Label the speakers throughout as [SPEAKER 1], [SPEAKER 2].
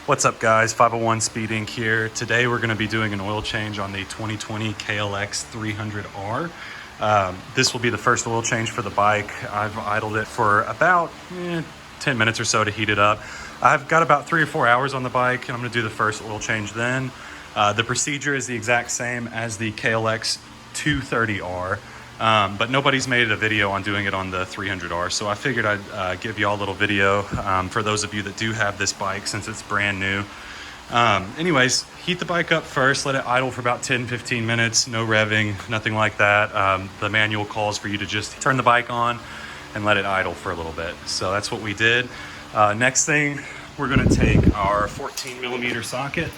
[SPEAKER 1] What's up guys, 501 Speed Inc. here. Today we're going to be doing an oil change on the 2020 KLX300R. This will be the first oil change for the bike. I've idled it for about 10 minutes or so to heat it up. I've got about 3 or 4 hours on the bike and I'm going to do the first oil change then. The procedure is the exact same as the KLX230R. But nobody's made a video on doing it on the 300R, so I figured I'd give y'all a little video for those of you that do have this bike since it's brand new. Anyways, heat the bike up first, let it idle for about 10-15 minutes, no revving, nothing like that. The manual calls for you to just turn the bike on and let it idle for a little bit. So that's what we did. Next thing, we're gonna take our 14mm socket,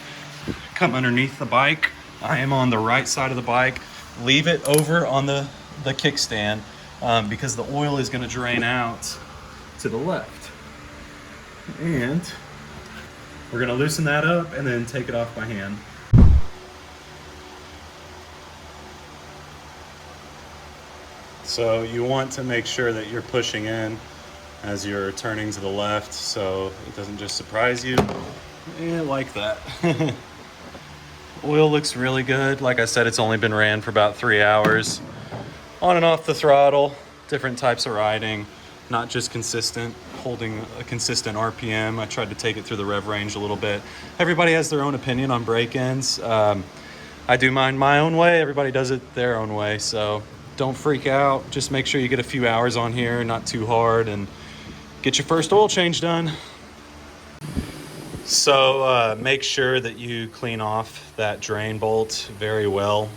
[SPEAKER 1] come underneath the bike. I am on the right side of the bike. Leave it over on the kickstand because the oil is going to drain out to the left. And we're going to loosen that up and then take it off by hand. So you want to make sure that you're pushing in as you're turning to the left so it doesn't just surprise you. Like that. Oil looks really good. Like I said, it's only been ran for about 3 hours. On and off the throttle, different types of riding, not just consistent, holding a consistent RPM. I tried to take it through the rev range a little bit. Everybody has their own opinion on break-ins. I do mine my own way. Everybody does it their own way. So don't freak out. Just make sure you get a few hours on here, not too hard, and get your first oil change done. So make sure that you clean off that drain bolt very well.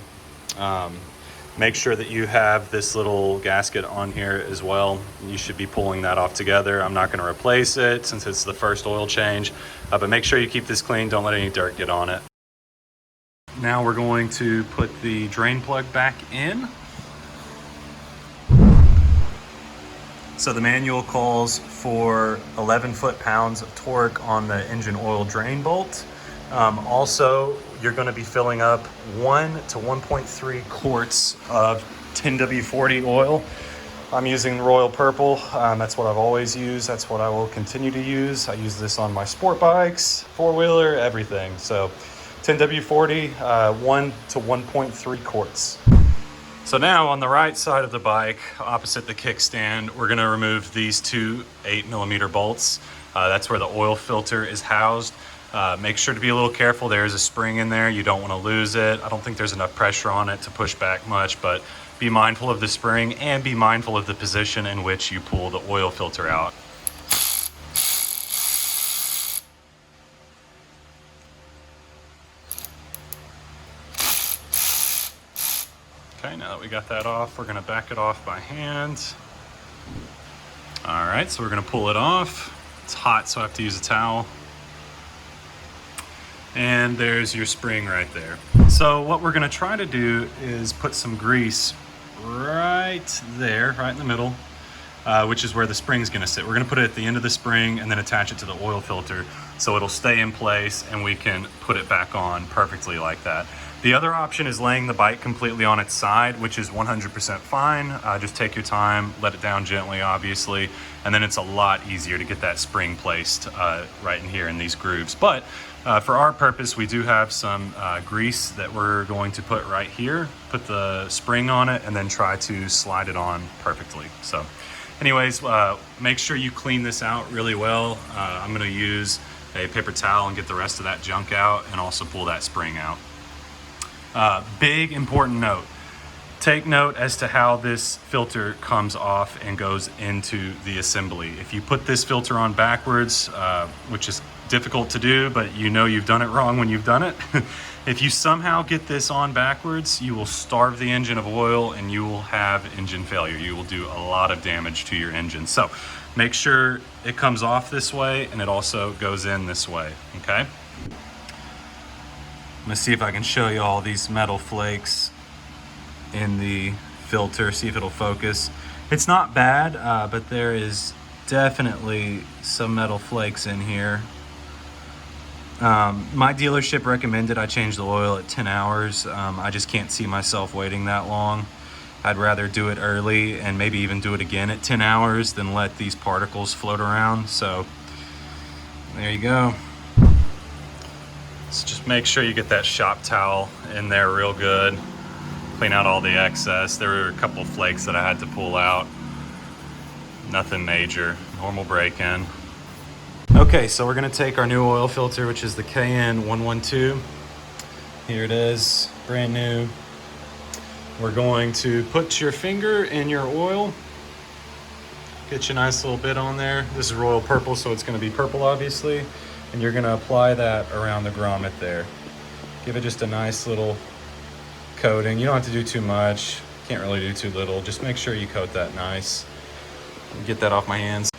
[SPEAKER 1] Make sure that you have this little gasket on here as well. You should be pulling that off together. I'm not going to replace it since it's the first oil change, but make sure you keep this clean. Don't let any dirt get on it. Now we're going to put the drain plug back in. So the manual calls for 11 foot-pounds of torque on the engine oil drain bolt. Also, you're going to be filling up 1 to 1.3 quarts of 10W40 oil. I'm using Royal Purple. That's what I've always used. That's what I will continue to use. I use this on my sport bikes, four-wheeler, everything. So 10W40, 1 to 1.3 quarts. So now on the right side of the bike, opposite the kickstand, we're gonna remove these two 8mm bolts. That's where the oil filter is housed. Make sure to be a little careful. There is a spring in there. You don't wanna lose it. I don't think there's enough pressure on it to push back much, but be mindful of the spring and be mindful of the position in which you pull the oil filter out. Okay, now that we got that off, we're gonna back it off by hand. All right, so we're gonna pull it off. It's hot, so I have to use a towel. And there's your spring right there. So what we're gonna try to do is put some grease right there, right in the middle, which is where the spring's gonna sit. We're gonna put it at the end of the spring and then attach it to the oil filter so it'll stay in place and we can put it back on perfectly like that. The other option is laying the bike completely on its side, which is 100% fine. Just take your time, let it down gently, obviously, and then it's a lot easier to get that spring placed right in here in these grooves. But for our purpose, we do have some grease that we're going to put right here, put the spring on it, and then try to slide it on perfectly. So anyways, make sure you clean this out really well. I'm gonna use a paper towel and get the rest of that junk out and also pull that spring out. Big important note, take note as to how this filter comes off and goes into the assembly. If you put this filter on backwards, which is difficult to do, but you know you've done it wrong when you've done it. If you somehow get this on backwards, you will starve the engine of oil and you will have engine failure. You will do a lot of damage to your engine. So make sure it comes off this way and it also goes in this way, okay? I'm gonna see if I can show you all these metal flakes in the filter, see if it'll focus. It's not bad, but there is definitely some metal flakes in here. My dealership recommended I change the oil at 10 hours. I just can't see myself waiting that long. I'd rather do it early and maybe even do it again at 10 hours than let these particles float around. So there you go. So just make sure you get that shop towel in there real good. Clean out all the excess. There were a couple of flakes that I had to pull out. Nothing major, normal break-in. Okay, so we're gonna take our new oil filter, which is the KN112. Here it is, brand new. We're going to put your finger in your oil. Get you a nice little bit on there. This is royal purple, so it's gonna be purple, obviously. And you're gonna apply that around the grommet there. Give it just a nice little coating. You don't have to do too much. Can't really do too little. Just make sure you coat that nice. Get that off my hands.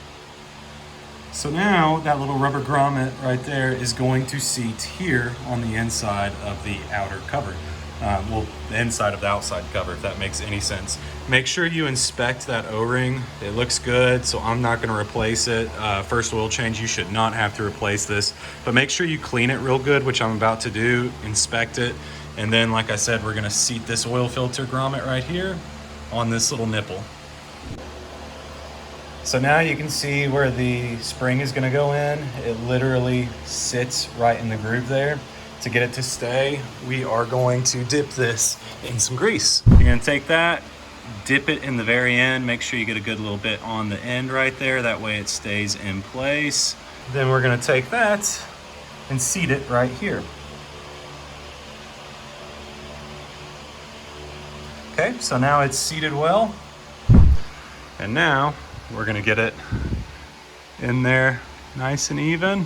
[SPEAKER 1] So now that little rubber grommet right there is going to seat here on the inside of the outer cover. Well, the inside of the outside cover, if that makes any sense. Make sure you inspect that O-ring. It looks good, so I'm not gonna replace it. First oil change, you should not have to replace this, but make sure you clean it real good, which I'm about to do, inspect it. And then, like I said, we're gonna seat this oil filter grommet right here on this little nipple. So now you can see where the spring is gonna go in. It literally sits right in the groove there. To get it to stay, we are going to dip this in some grease. You're gonna take that, dip it in the very end. Make sure you get a good little bit on the end right there. That way it stays in place. Then we're gonna take that and seat it right here. Okay, so now it's seated well. And now we're gonna get it in there nice and even.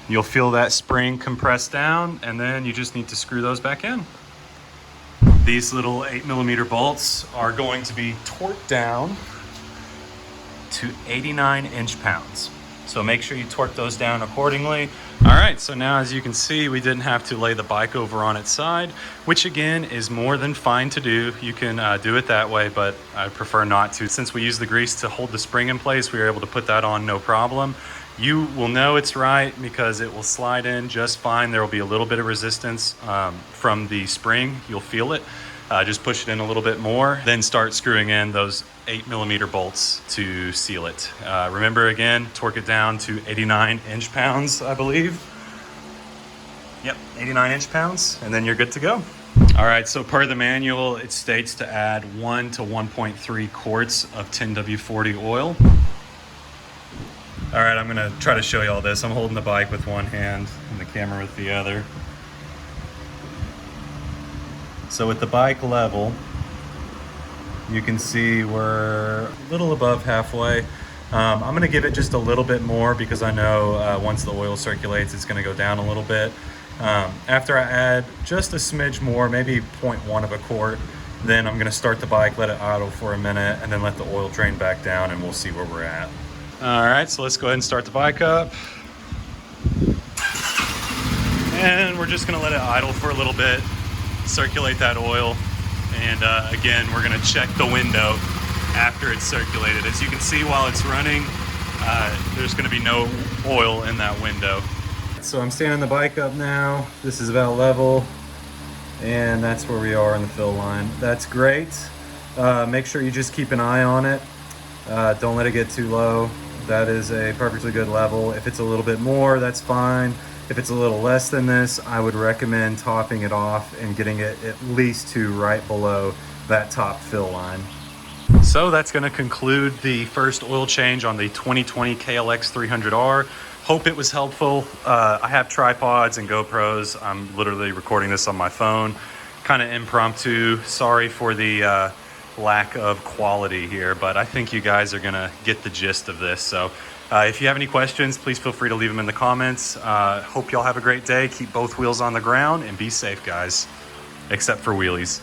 [SPEAKER 1] You'll feel that spring compress down, and then you just need to screw those back in. These little 8mm bolts are going to be torqued down to 89 inch-pounds. So make sure you torque those down accordingly. All right, so now as you can see, we didn't have to lay the bike over on its side, which again is more than fine to do. You can do it that way, but I prefer not to. Since we use the grease to hold the spring in place, we were able to put that on no problem. You will know it's right because it will slide in just fine. There will be a little bit of resistance from the spring. You'll feel it. Just push it in a little bit more, then start screwing in those 8mm bolts to seal it. Remember again, torque it down to 89 inch-pounds, I believe. Yep, 89 inch-pounds, and then you're good to go. All right, so per the manual, it states to add 1 to 1.3 quarts of 10W40 oil. All right, I'm gonna try to show you all this. I'm holding the bike with one hand and the camera with the other. So with the bike level, you can see we're a little above halfway. I'm gonna give it just a little bit more because I know once the oil circulates, it's gonna go down a little bit. After I add just a smidge more, maybe 0.1 of a quart, then I'm gonna start the bike, let it idle for a minute, and then let the oil drain back down, and we'll see where we're at. All right, so let's go ahead and start the bike up. And we're just gonna let it idle for a little bit, circulate that oil, and again, we're gonna check the window after it's circulated. As you can see while it's running, there's gonna be no oil in that window. So I'm standing the bike up now. This is about level, and that's where we are in the fill line. That's great. Make sure you just keep an eye on it. Don't let it get too low. That is a perfectly good level. If it's a little bit more, that's fine. If it's a little less than this, I would recommend topping it off and getting it at least to right below that top fill line. So that's gonna conclude the first oil change on the 2020 KLX300R. Hope it was helpful. I have tripods and GoPros. I'm literally recording this on my phone. Kind of impromptu. Sorry for the lack of quality here, but I think you guys are gonna get the gist of this. So if you have any questions, please feel free to leave them in the comments. Hope y'all have a great day. Keep both wheels on the ground and be safe, guys, except for wheelies.